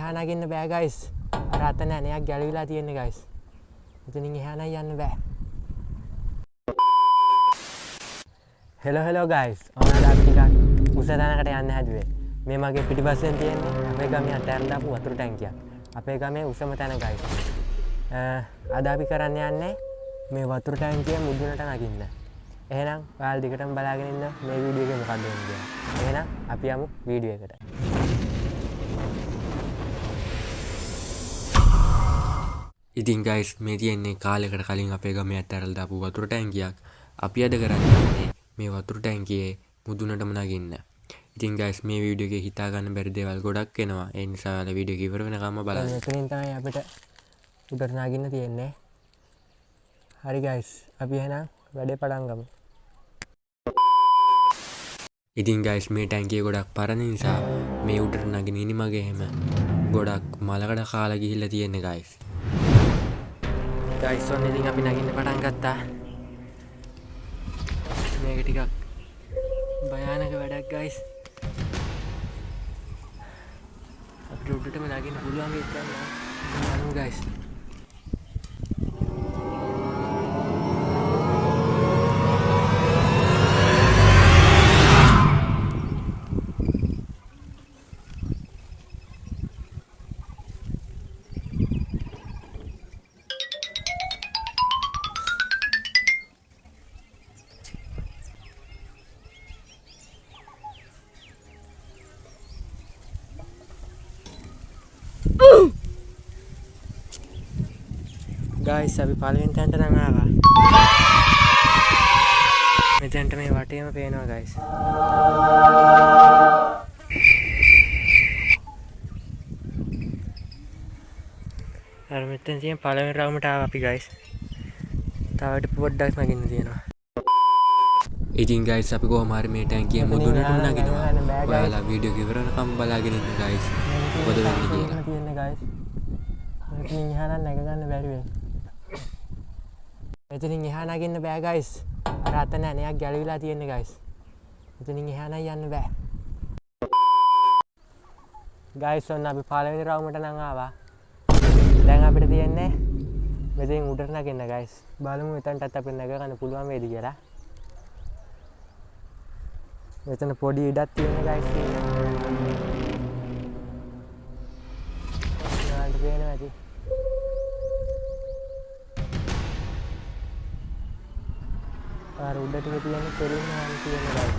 එහා නගින්න බෑ guys. අර අතන ඇණයක් ගැලවිලා තියෙන්නේ guys. එතනින් එහා නම් යන්න බෑ. hello guys. ඔන්න අපි ටිකක් උස තැනකට යන්න හැදුවේ. මේ මගේ පිටිපස්සෙන් තියෙන්නේ අපේ ගමේ අතෑරලා දාපු වතුර ටැංකියක්. අපේ ගමේ උසම තැන guys. අද අපි කරන්න යන්නේ මේ වතුර ටැංකිය මුදුනට නගින්න. එහෙනම් ඔයාලා දිගටම බලාගෙන ඉන්න මේ වීඩියෝ එකේ මොකක්ද වෙන්නේ කියලා. එහෙනම් අපි යමු වීඩියෝ එකට. ඉතින් guys මේ තියෙන්නේ කාලයකට කලින් අපේ ගමේ අතෑරලා දාපු වතුර ටැංකියක්. අපි අද කරන්නේ මේ වතුර ටැංකියේ මුදුනටම නගින්න. ඉතින් guys මේ වීඩියෝ එකේ හිතා ගන්න බැරි දේවල් ගොඩක් එනවා. ඒ නිසා ඔයාලා වීඩියෝ එක ඉවර වෙනකම්ම බලන්න. මෙතනින් තමයි අපිට උඩට නගින්න තියෙන්නේ. හරි guys අපි එහෙනම් වැඩේ පටන් ගමු. ඉතින් guys මේ ටැංකිය ගොඩක් පරණ නිසා මේ උඩට නගින ඉනිමගේ එහෙම ගොඩක් මලකඩ කාලා ගිහිල්ලා තියෙන්නේ guys. guys ඔන්න ඉතින් අපි නගින්න පටන් ගත්තා. මේක ටිකක් භයානක වැඩක් guys. අපිට උඩටම නගින්න පුළුවන් වෙයිද බලමු guys. guys අපි පළවෙනි තැනට නම් ආවා. මෙතනට මේ වටේම පේනවා guys. අර මෙතන තියෙන පළවෙනි රවුමට ආවා අපි guys. තව පොඩ්ඩක් නගින්න තියෙනවා. ඉතින් guys අපි කොහොම හරි මේ ටැංකිය මුදුනටම නගිනවා. ඔයාලා වීඩියෝ එක ඉවර වෙනකම් බලාගෙන ඉන්න guys. මොකද වෙන්නේ කියලා. තියෙන්නේ guys. මෙතනින් එහා නම් නැග ගන්න බැරි වෙයි. මෙතනින් එහා නගින්න බෑ guys. අර අතන ඇණයක් ගැලවිලා තියෙන්නේ guys. මෙතනින් එහා නම් යන්න බෑ. guys ඔන්න අපි පළවෙනි රවුමට නම් ආවා. දැන් අපිට තියෙන්නේ මෙතෙන් උඩට නගින්න guys. බලමු මෙතනටත් අපිට නැග ගන්න පුළුවන් වේද කියලා. මෙතන පොඩි ඉඩක් තියෙනවා guys. නාඩ පේනවා ඇති. අර උඩ ටික තියෙන කෙලින්ම යන්න තියෙනවා guys.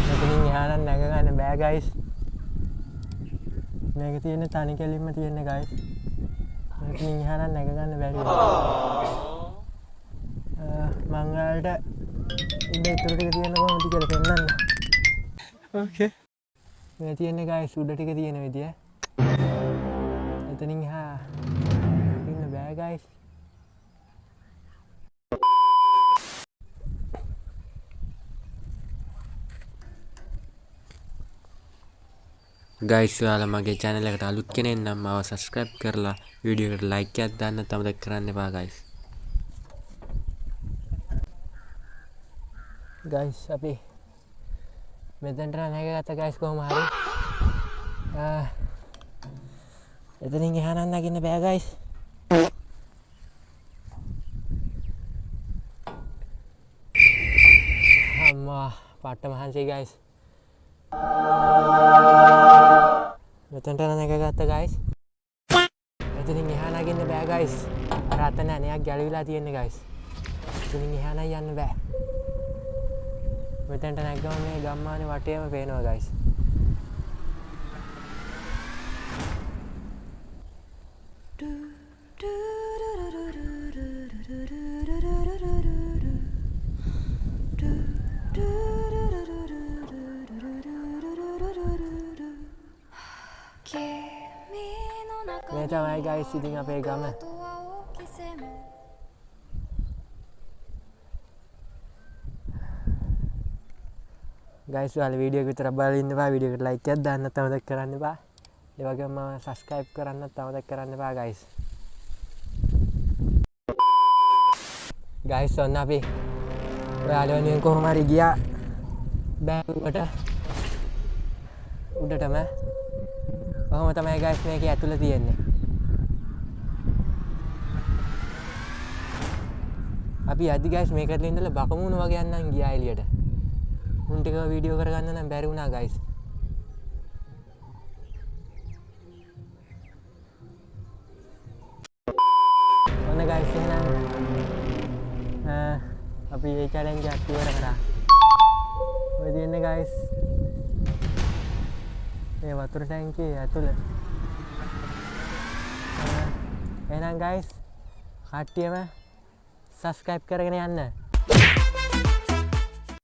මෙතනින් එහා නම් නැග ගන්න බෑ guys. මේක තියෙන තනි කෙලින්ම තියෙන්නේ guys. මෙතනින් එහා නම් නැග ගන්න බැරි වෙනවා. මං වලට උඩ ඉතුරු ටික තියෙන කොහොමද කියලා පෙන්නන්න. ඕකේ. මේ තියෙන්නේ guys උඩ ටික තියෙන විදිය. එතනින් එහා ඉන්න බෑ guys. guys ඔයාලා මගේ channel එකට අලුත් කෙනෙක් නම් මාව subscribe කරලා වීඩියෝ එකට like එකක් දාන්න අමතක කරන්න එපා guys. guys අපි මෙතනට නැගගත්තා guys කොහොම හරි. එතනින් එහා නම් නගින්න බෑ guys. අම්මා පාට මහන්සි guys. මෙතනට නැගගත්තා guys. එතනින් එහා නගින්න බෑ guys. අර අතන ඇණයක් ගැලවිලා තියෙන්නේ guys. එතනින් එහා නම් යන්න බෑ. මෙතනට නැගගම මේ ගම්මානේ වටේම පේනවා guys. මේ තමයි guys ඉතින් අපේ ගම. guys ඔයාලා වීඩියෝ එක විතර බලලා ඉන්න බා. වීඩියෝ එකට like එකක් දාන්නත් අමතක කරන්න එපා. ඒ වගේම subscribe කරන්නත් අමතක කරන්න එපා guys. guys ඔන්න අපි ඔයාලා වෙනුවෙන් කොහොම හරි ගියා බෑවුවට උඩටම. කොහොම තමයි ගයිස් මේකේ ඇතුළේ තියෙන්නේ. අපි අද ගයිස් මේකට ඉඳලා බකමුණු වගේ යන්නම් ගියා එළියට. උන් ටික වීඩියෝ කරගන්න නම් බැරි වුණා ගයිස්. ඔන්න ගයිස් එහෙනම් අපි මේ චැලෙන්ජ් එක ඉවර කරා. ඔය තියෙන්නේ ගයිස් මේ වතුර ටැංකියේ ඇතුළේ. එහෙනම් ගයිස් කට්ටියම subscribe කරගෙන යන්න.